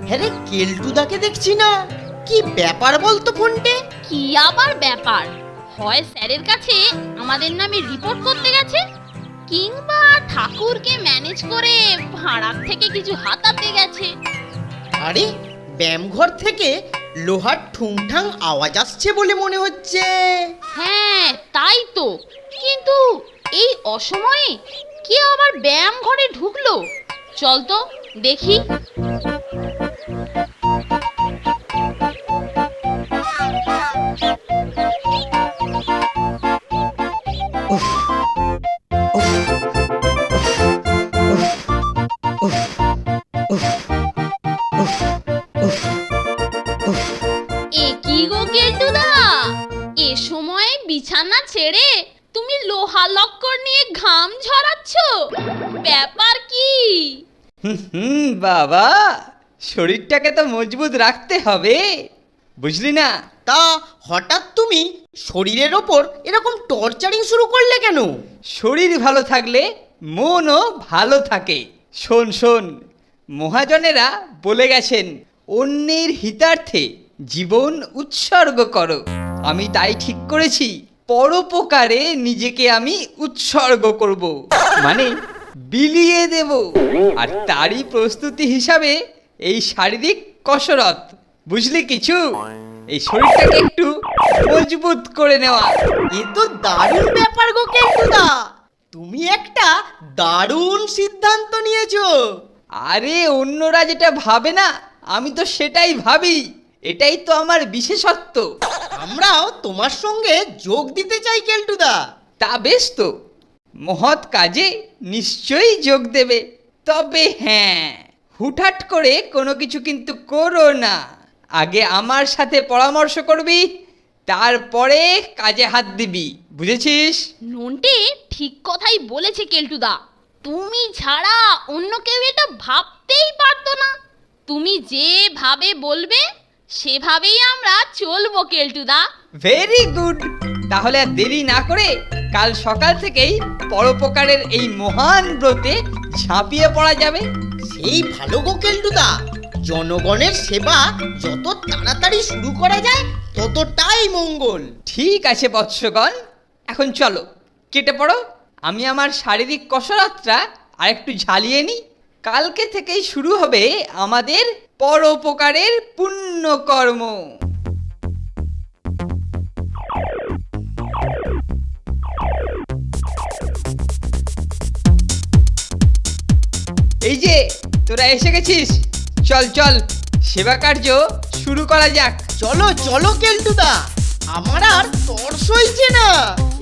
হ্যাঁ রে, কেলটুদাকে দেখছি না। কি ব্যাপার বলতো ফোনটে? কি আবার ব্যাপার? হয় স্যারের কাছে আমাদের নামে রিপোর্ট করতে গেছে, কিংবা ঠাকুরকে ম্যানেজ করে ভাড়ার থেকে কিছু হাতাতে গেছে। আরে, ব্যায়ামঘর থেকে লোহার ঠুংঠাং আওয়াজ আসছে বলে মনে হচ্ছে। হ্যাঁ তাই তো, কিন্তু এই অসময়ে কে আবার ব্যায়াম ঘরে ঢুকলো? চল তো দেখি। এ কি গো কেলটুদা, এ সময় বিছানা ছেড়ে তুমি লোহা লক্কর নিয়ে ঘাম ঝরাচ্ছ, ব্যাপার কি? বাবা, শরীরটাকে তো মজবুত রাখতে হবে, বুঝলি না? তা হঠাৎ তুমি শরীরের ওপর এরকম টর্চারিং শুরু করলে কেন? শরীর ভালো থাকলে মনও ভালো থাকে। শোন শোন, মহাজনেরা বলে গেছেন অন্যের হিতার্থে জীবন উৎসর্গ করো। আমি তাই ঠিক করেছি, পরোপকারে নিজেকে আমি উৎসর্গ করব, মানে বিলিয়ে দেব। আর তারই প্রস্তুতি হিসাবে এই শারীরিক কসরত, বুঝলি কিছু? এই শরীরটাকে একটু মজবুত করে নেওয়া। এ তো দারুণ ব্যাপার গো কেলটুদা, তুমি একটা দারুণ সিদ্ধান্ত নিয়েছো। আরে, অন্যরা যেটা ভাবে না, আমি তো সেটাই ভাবি। এটাই তো আমার বিশেষত্ব। আমরাও তোমার সঙ্গে যোগ দিতে চাই কেলটুদা। তা বেশ তো, মহৎ কাজে নিশ্চয়ই যোগ দেবে। তবে হ্যাঁ, হুটহাট করে কোনো কিছু কিন্তু করো না। আগে আমার সাথে পরামর্শ করবি, তারপরে কাজে হাত দিবি, বুঝেছিস? নন্টে ঠিক কথাই বলেছে কেলটুদা, তুমি ছাড়া অন্য কেউ এটা ভাবতেই পারতো না। তুমি যেভাবে বলবে সেভাবেই আমরা চলবো কেলটুদা। Very good. তাহলে আর দেরি না করে কাল সকাল থেকেই পরোপকারের এই মহান ব্রতে ঝাঁপিয়ে পড়া যাবে। সেই ভালো গো কেলটুদা, জনগণের সেবা যত তাড়াতাড়ি শুরু করা যায় ততটাই মঙ্গল। ঠিক আছে বৎসগণ, এখন চলো কেটে পড়ো। আমি আমার শারীরিক কসরতটা আরেকটু ঝালিয়ে নিই। কালকে থেকেই শুরু হবে আমাদের পরোপকারের পুণ্যকর্ম। এই যে তোরা এসে গেছিস, চল চল সেবা কার্য শুরু করা যাক। চলো চলো কেলটুদা, আমার আর তর সইছে না।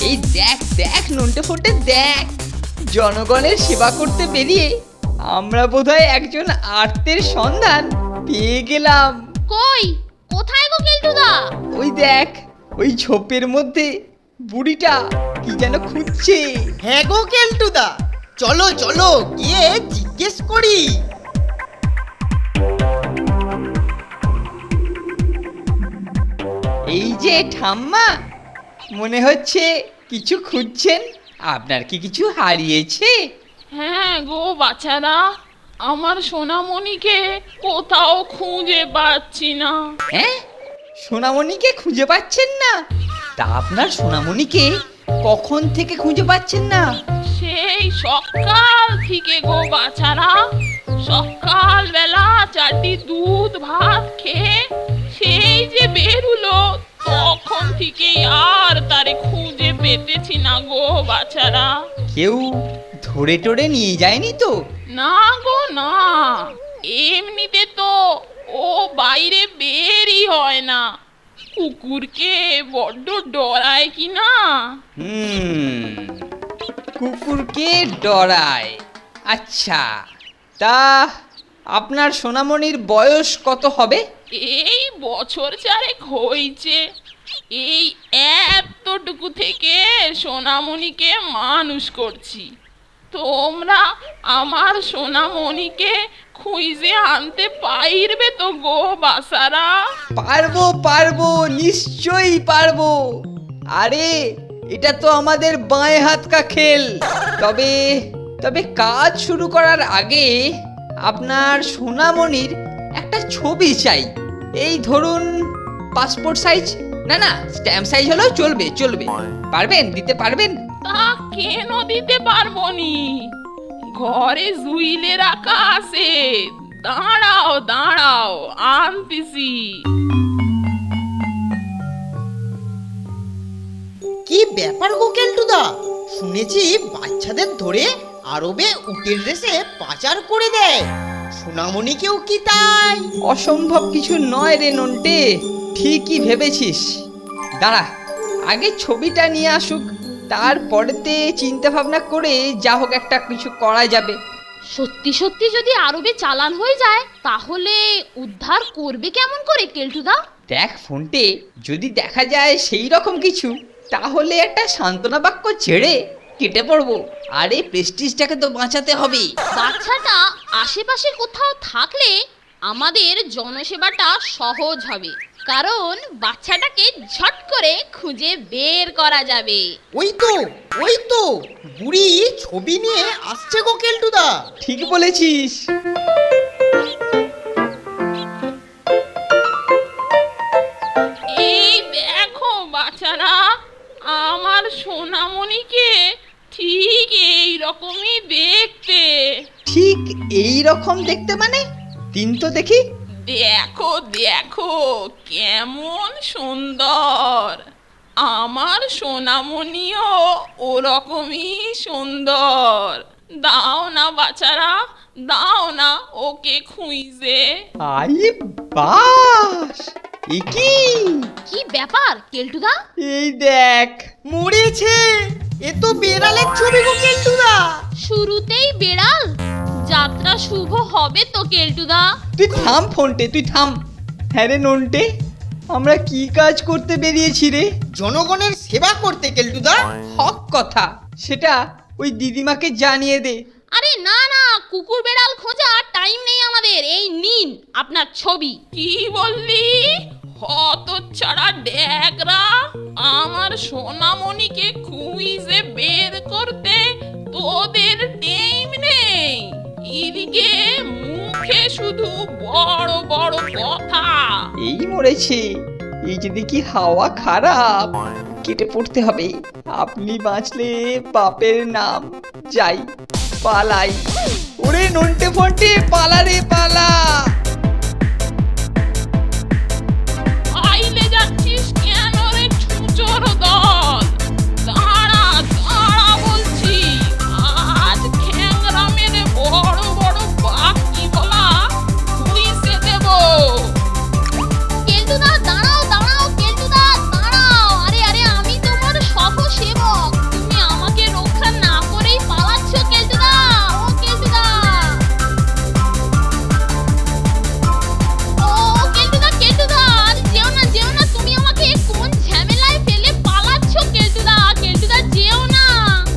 এই দেখ দেখ নন্টে ফন্টে দেখ, জনগণের সেবা করতে বেরিয়ে আমরা বোধহয় একজন আর্তের সন্ধান পেয়ে গেলাম। কই, কোথায় গো কেলটুদা? ওই দেখ, ওই ঝোপের মধ্যে বুড়িটা কি যেন খুঁজছে। হ্যাঁ গো কেলটুদা, চলো চলো গিয়ে জিজ্ঞেস করি। এই যে ঠাম্মা, মনে হচ্ছে কিছু খুঁজছেন। আপনার কি কিছু হারিয়েছে? হ্যাঁ গো বাচ্চারা, আমার সোনামণিকে কোথাও খুঁজে পাচ্ছি না। হ্যাঁ, সোনামণিকে খুঁজে পাচ্ছেন না? তা আপনার সোনামণিকে কখন থেকে খুঁজে পাচ্ছেন না? সেই সকাল থেকে গো বাচ্চারা, সকাল বেলা 4টি দুধ ভাত খেয়ে সেই যে বেরুলো, তখন থেকে আর তারে খুঁজে পেতেছি না গো বাচ্চারা। কেউ ধরে টরে নিয়ে যায়নি তো? না গো না, এমনিতে তো ও বাইরে বেরই হয় না। কুকুরকে বড্ড ডরায় কি না। কুকুরকে ডরায়, আচ্ছা। তা আপনার সোনামণির বয়স কত হবে? এই বছর 4 হয়েছে। এই এতটুকু থেকে সোনামণিকে মানুষ করছি। তোমরা আমার সোনামণিকে খুঁজে আনতে পারবে তো গো বাসারা? পারবো পারবো, নিশ্চয়ই পারবো। আরে, এটা তো আমাদের বাঁয়ে হাত কা খেল। তবে তবে কাজ শুরু করার আগে আপনার সোনামণির একটা ছবি চাই। এই ধরুন পাসপোর্ট সাইজ, না না স্ট্যাম্প সাইজ হলেও চলবে চলবে। পারবেন, দিতে পারবেন? তা কেন দিতে পারবো নি, ঘরে জুইলে রাখা আছে। দাঁড়াও দাঁড়াও, আনতেছি। কি ব্যাপার গো কেলটুদা, শুনেছি বাচ্চাদের ধরে আরবে উটের রেসে পাচার করে দেয়, সোনামণিকেও কি তাই? অসম্ভব কিছু নয় রে নন্টে, ঠিকই ভেবেছিস। দাঁড়া, আগে ছবিটা নিয়ে আসুক, তারপরেতে চিন্তা ভাবনা করে যা হোক একটা কিছু করা যাবে। সত্যি সত্যি যদি আরবে চালান হয়ে যায় তাহলে উদ্ধার করবে কেমন করে কেলটুদা? দেখ ফোনটে, যদি দেখা যায় সেই রকম কিছু, তাহলে একটা সান্ত্বনা বাক্য ছেড়ে কেটে পড়বো। আরে প্রেস্টিজটাকে তো বাঁচাতে হবে। বাচ্চাটা আশেপাশে কোথাও থাকলে আমাদের জনসেবাটা সহজ হবে, কারণ বাচ্চাটাকে ঝট করে খুঁজে বের করা যাবে। ওই তো বুড়ি ছবি নিয়ে আসছে গো কেলটুদা। ঠিক বলেছিস। এই দেখো বাচ্চারা, আমার সোনামণিকে ঠিক এই রকমই দেখতে। ঠিক এই রকম দেখতে মানে? দিন তো দেখি। দেখো দেখো কেমন সুন্দর, আমার সোনামণিও ওরকমই সুন্দর। দাও না বাচ্চারা, দাও না ওকে খুঁজে। আরে বাস, এ কি? কি ব্যাপার কেলটুদা? এই দেখ। মরেছে, এ তো বেড়ালের ছবি গো কেলটুদা। শুরুতেই বেড়াল, যাত্রা শুভ হবে তো কেলটুদা। তুই থাম ফোনটে, তুই থাম। হ্যাঁ রে নন্টে, আমরা কি কাজ করতে বেরিয়েছি রে? জনগণের সেবা করতে কেলটুদা। হক কথা, সেটা ওই দিদিমাকে জানিয়ে দে। আরে না না, কুকুর বেড়াল খোঁজা টাইম নেই আমাদের, এই নিন আপনার ছবি। কি বললি? হতচ্ছাড়া ড্যাগরা, আমার সোনামণিকে খুঁজে বের করতে তোদের টাইম নেই। এদিকে মুখে শুধু বড় বড় কথা। এই মরেছে, এই যে দেখি হাওয়া খারাপ, কেটে পড়তে হবে। আপনি বাঁচলে বাপের নাম, যাই পালাই। ওরে নন্টে ফন্টে, পালা রে পালা। আইলে যাচ্ছিস কেন রে ছুচোর দল? দাঁড়া দাঁড়া বলছি, আজ খ্যাংরা মেরে বড় বড় বাকি বলা পুলিশে দেব। কেলটুদা দাঁড়াও দাঁড়াও, কেলটুদা দাঁড়াও। আরে আরে, আমি তোমার সহ সেবক, তুমি আমাকে রক্ষা না করেই পালাচ্ছ কেলটুদা। ও কেলটুদা, ও কেলটুদা, কেলটুদা আর যেও না যেও না, তুমি আমাকে কোন ঝামেলায় ফেলে পালাচ্ছ কেলটুদা। কেলটুদা যেও না।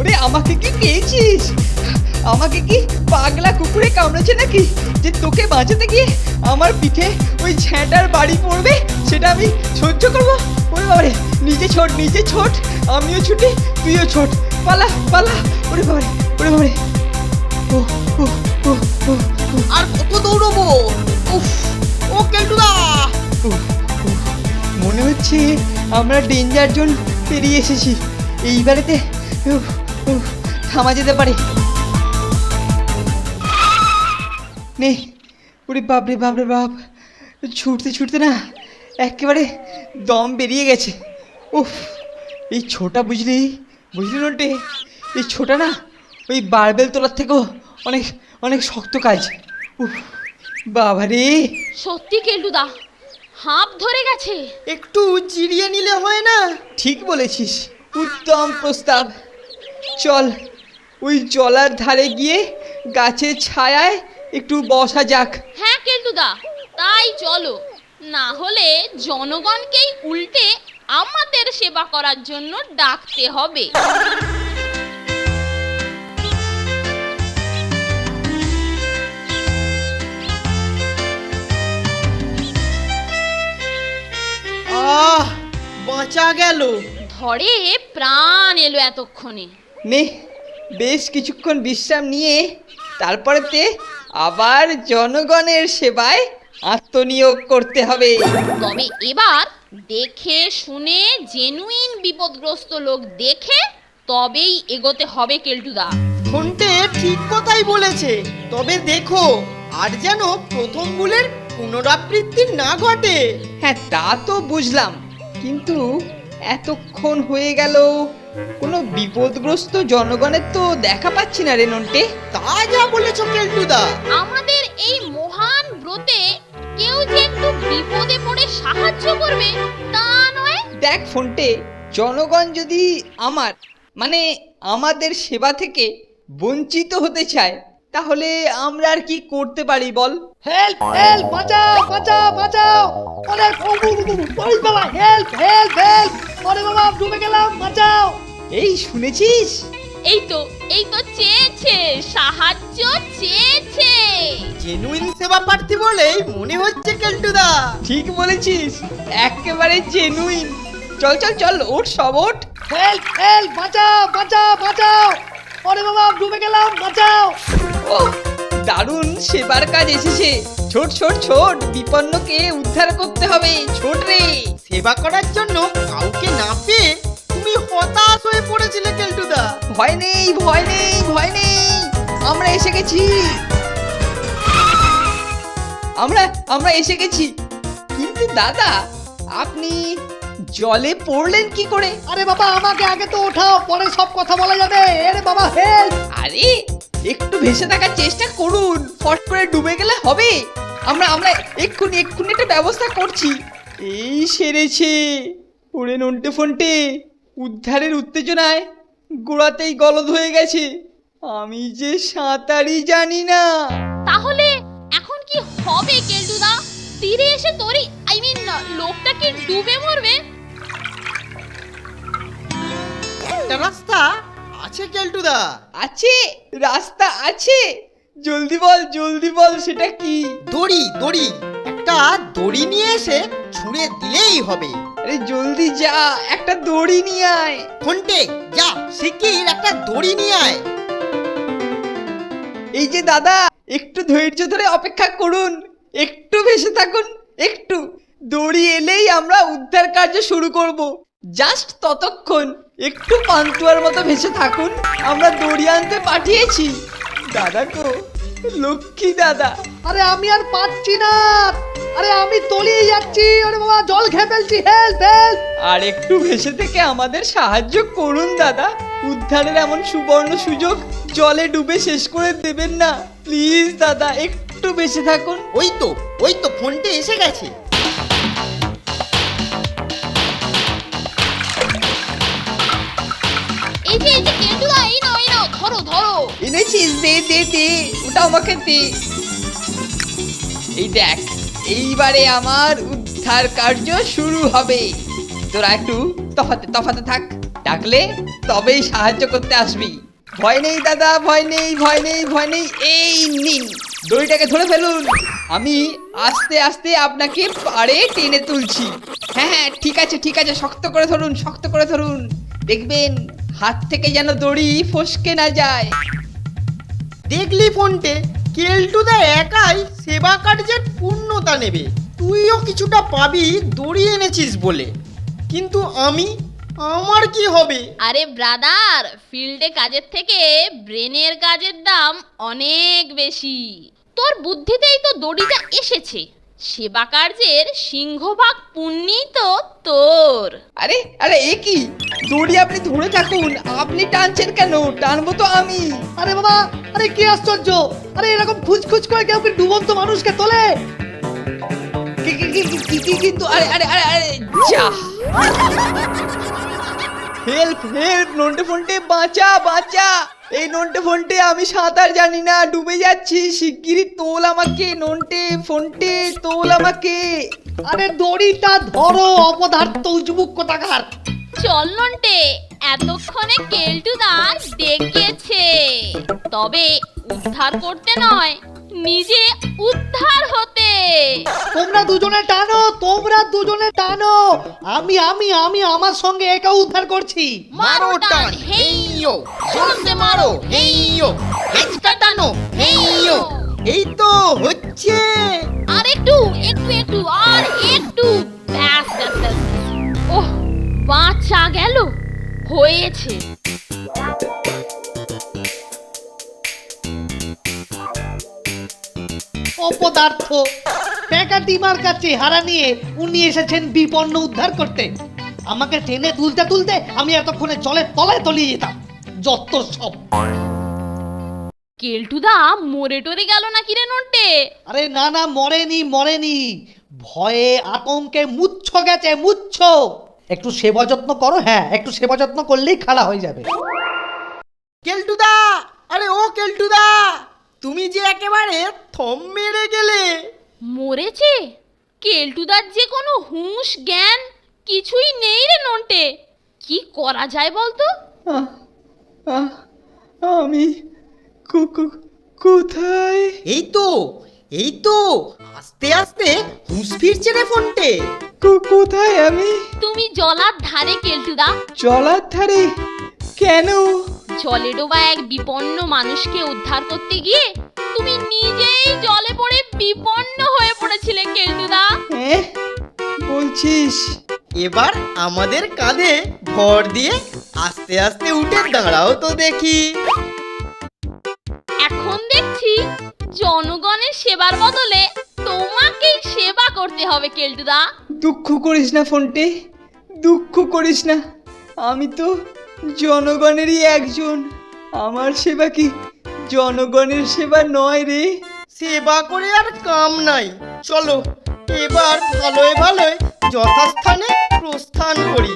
ওরে আমাকে কি পেয়েছিস? আমাকে কি পাগলা কুকুরে কামড়েছে নাকি, যে তোকে বাঁচাতে গিয়ে আমার পিঠে ওই ঝ্যাঁটার বাড়ি পড়বে, সেটা আমি সহ্য করবো? ওরে বাবারে, নিজে ছোট নিজে ছোট, আমিও ছুটি তুইও ছোট, পালা পালা। ওরে বাবারে, ওরে বাবারে। ও ও ও ও ও, আর কত দৌড়বো? উফ, ও কেলটুদা। উফ, উফ, মনে হচ্ছে আমরা ডেঞ্জার জোন পেরিয়ে এসেছি। এইবারেতে উফ, উফ, থামা যেতে পারে। নে, ওরে বাপ রে বাপ রে বাপ, ছুটতে ছুটতে না একেবারে দম বেরিয়ে গেছে। উফ, এই ছোটা বুঝলি বুঝলি নন্টে, এই ছোটা না ওই বারবেল তোলার থেকেও অনেক অনেক শক্ত কাজ। উফ, বাবা রে। সত্যি কেলটুদা, হাঁপ ধরে গেছে। একটু জিরিয়ে নিলে হয় না? ঠিক বলেছিস, উত্তম প্রস্তাব। চল ওই জলার ধারে গিয়ে গাছের ছায়ায় একটু বসা যাক। হ্যাঁ কেলটুদা, তাই চলো, না হলে জনগণকেই উল্টে আমাদের সেবা করার জন্য ডাকতে হবে। আহ, বাঁচা গেল। ধরে প্রাণ এলো এতক্ষণে। নে, বেশ কিছুক্ষণ বিশ্রাম নিয়ে তারপরেতে আবার জনগণের সেবায় আত্মনিয়োগ করতে হবে। তবে এবার দেখে শুনে জেনুইন বিপদগ্রস্ত লোক দেখে তবেই এগোতে হবে কেলটুদা। ফোনটে ঠিক কথাই বলেছে, তবে দেখো আর যেন প্রথম ভুলের পুনরাবৃত্তি না ঘটে। হ্যাঁ তা তো বুঝলাম, কিন্তু এতক্ষণ হয়ে গেল কোনো বিপদগ্রস্ত জনগণের তো দেখা পাচ্ছি না রে নন্টে। তা যা বলেছো কেলটুদা। আমাদের এই মহান ব্রতে কেউ যে একটু বিপদে পড়ে সাহায্য করবে তা নয়। দেখ ফোনটে, জনগণ যদি আমাদের সেবা থেকে বঞ্চিত হতে চায়, তাহলে আমরা আর কি করতে পারি বল? হেল্প হেল্প, বাঁচাও বাঁচাও বাঁচাও, অনেক ওই বাবা, হেল্প হেল্প হেল্প, ওরে বাবা ডুবে গেলাম, বাঁচাও। এই শুনেছিস? এই তো চেয়েছে, সাহায্য চেয়েছে। জেনুইন সেবা প্রার্থী বলেই মনে হচ্ছে কেলটুদা। ঠিক বলেছিস, একেবারে জেনুইন। চল চল চল, ওঠ সব ওঠ। হেল্প হেল্প, বাঁচাও বাঁচাও বাঁচাও, ওরে বাবা ডুবে গেলাম, বাঁচাও। ও দারুণ সেবার কাজ এসেছে। ছোট ছোট ছোট, বিপন্নকে উদ্ধার করতে হবে, ছোট রে। সেবা করার জন্য কাউকে না পেয়ে তুমি হতাশ হয়ে পড়েছিলে কেলটুদা। ভয় নেই ভয় নেই ভয় নেই, আমরা এসে গেছি, আমরা এসে গেছি। কিন্তু দাদা, আপনি জলে পড়লেন কি করে? আরে বাবা আমাকে আগে তো ওঠাও, পরে সব কথা বলা যাবে। আরে বাবা হেল্প। আরে একটু ভেসে থাকার চেষ্টা করুন, ফট করে ডুবে গেলে হবে। আমরা এক্ষুনি একটা ব্যবস্থা করছি। এই সেরেছে। ওরে নন্টে ফন্টে, উদ্ধারের উত্তেজনায় গোড়াতেই গলদ হয়ে গেছে। আমি যে সাঁতারই জানি না। তাহলে এখন কি হবে কেলটুদা? তীরে এসে লোকটা কি ডুবে মরবে? একটা রাস্তা আছে কেলটুদা। আছে, রাস্তা আছে। জলদি বল সেটা কি? দড়ি দড়ি, একটা দড়ি নিয়ে এসে ছুঁড়ে দিলেই হবে। আরে জলদি যা, একটা দড়ি নিয়ে আয়। ফোনটে যা, শিগগির একটা দড়ি নিয়ে আয়। এই যে দাদা, একটু ধৈর্য ধরে অপেক্ষা করুন, একটু ভেসে থাকুন, একটু। দড়ি এলেই আমরা উদ্ধার কার্য শুরু করব। জাস্ট ততক্ষণ একটু পান্তুয়ার মতো ভেসে থাকুন, আমরা দড়ি আনতে পাঠিয়েছি। দাদা গো, লক্ষ্মী দাদা। আরে আমি আর পাচ্ছি না, আরে আমি তলিয়ে যাচ্ছি, আরে বাবা জল খেয়ে ফেলছি, হেল্প হেল্প। আর একটু ভেসে থেকে আমাদের সাহায্য করুন দাদা। উদ্ধারের এমন সুবর্ণ সুযোগ জলে ডুবে শেষ করে দেবেন না, প্লিজ দাদা, একটু বেঁচে থাকুন। ওই তো ফোনটে এসে গেছে। এই যে কেলটুদা, এই নাও ধরো। এনেছিস? দে, ওটা আমাকে দে। এই দেখ, এইবারে আমার উদ্ধার কার্য শুরু হবে। তোরা একটু তফাতে থাক, ডাকলে তবেই সাহায্য করতে আসবি। ভয় নেই দাদা, ভয় নেই। এই নিন, দড়িটাকে ধরে ফেলুন। আমি আস্তে আস্তে আপনাকে পাড়ে টেনে তুলছি। হ্যাঁ ঠিক আছে, শক্ত করে ধরুন। দেখবেন হাত থেকে যেন দড়ি ফসকে না যায়। দেখলি ফোনটে, কেলটুদা একাই সেবা কার্যের পূর্ণতা নেবে। তুইও কিছুটা পাবি দড়ি এনেছিস বলে, কিন্তু আমার কি হবে? আরে ব্রাদার, ফিল্ডে কাজের থেকে ব্রেনের কাজের দাম অনেক বেশি। তোর বুদ্ধিতেই তো দড়িটা এসেছে, সেবা কার্যের সিংহভাগ পুণ্যই তো তোর। আরে এ কি? দড়ি আপনি ধরে থাকুন, আপনি টানছেন কেন? টানবো তো আমি। আরে বাবা, আরে কি আশ্চর্য, আরে এরকম খুঁজ করে কেউ কি ডুবন্ত মানুষকে তোলে? কিন্তু আরে যা। হেল্প নন্টে ফন্টে, বাঁচা। এই নন্টে ফন্টে, আমি সাঁতার জানি না, ডুবে যাচ্ছি, শিগগিরই তোল আমাকে। নন্টে ফন্টে, তোল আমাকে। আরে দড়িটা ধরো, অপদার্থ উজবুক কোথাকার। চল নন্টে, এতক্ষণে কেলটুদা ডেকেছে। তবে উদ্ধার করতে নয়, নিজে উদ্ধার হতে। তোমরা দুজনে টানো, আমি আমার সঙ্গে একা উদ্ধার করছি। মারো টান, হেইয়ো, জোরসে মারো, হেইয়ো, হেঁচকা টানো, হেইয়ো। এই তো হচ্ছে। আর হয়েছে। অপদার্থ, প্যাকাটিমার কাছে হারা নিয়ে উনি এসেছেন বিপন্ন উদ্ধার করতে। আমাকে টেনে তুলতে তুলতে আমি এতক্ষণে জলের তলায় তলিয়ে যেতাম। যত সব। কেলটুদা মরে টরে গেল না কিরে নন্টে? আরে না না, মরেনি মরেনি, ভয়ে আতঙ্কে মুচ্ছ গেছে, মুচ্ছ। একটু সেবা যত্ন করো, হ্যাঁ একটু সেবা যত্ন করলেই খাড়া হয়ে যাবে। কেলটুদা, আরে ও কেলটুদা, তুমি যে একেবারে থম মেরে গেলে। মরেছে? কেলটুদার যে কোনো হুঁশ জ্ঞান কিছুই নেই রে নন্টে। কি করা যায় বলতো? আমি কোথায়? এই তো আস্তে আস্তে হুঁশ ফিরছে রে ফোনটে। কোথায় আমি? তুমি জলার ধারে কেলটুদা। জলার ধারে? কেন? জলে ডোবা এক বিপন্ন মানুষকে উদ্ধার করতে গিয়ে তুমি নিজেই জলে পড়ে বিপন্ন হয়ে পড়েছিলে কেলটুদা। হ্যাঁ বলছিস? এবার আমাদের কাঁধে ভর দিয়ে আস্তে আস্তে উঠে দাঁড়াও তো দেখি। এখন দেখছি জনগণের সেবার বদলে তোমাকেই সেবা করতে হবে কেলটুদা। দুঃখ করিস না ফোনটে, দুঃখ করিস না। আমি তো জনগণেরই একজন। আমার সেবা কি জনগণের সেবা নয় রে? সেবা করে আর কাম নাই, চলো এবার ভালোয় ভালোয় যথাস্থানে প্রস্থান করি।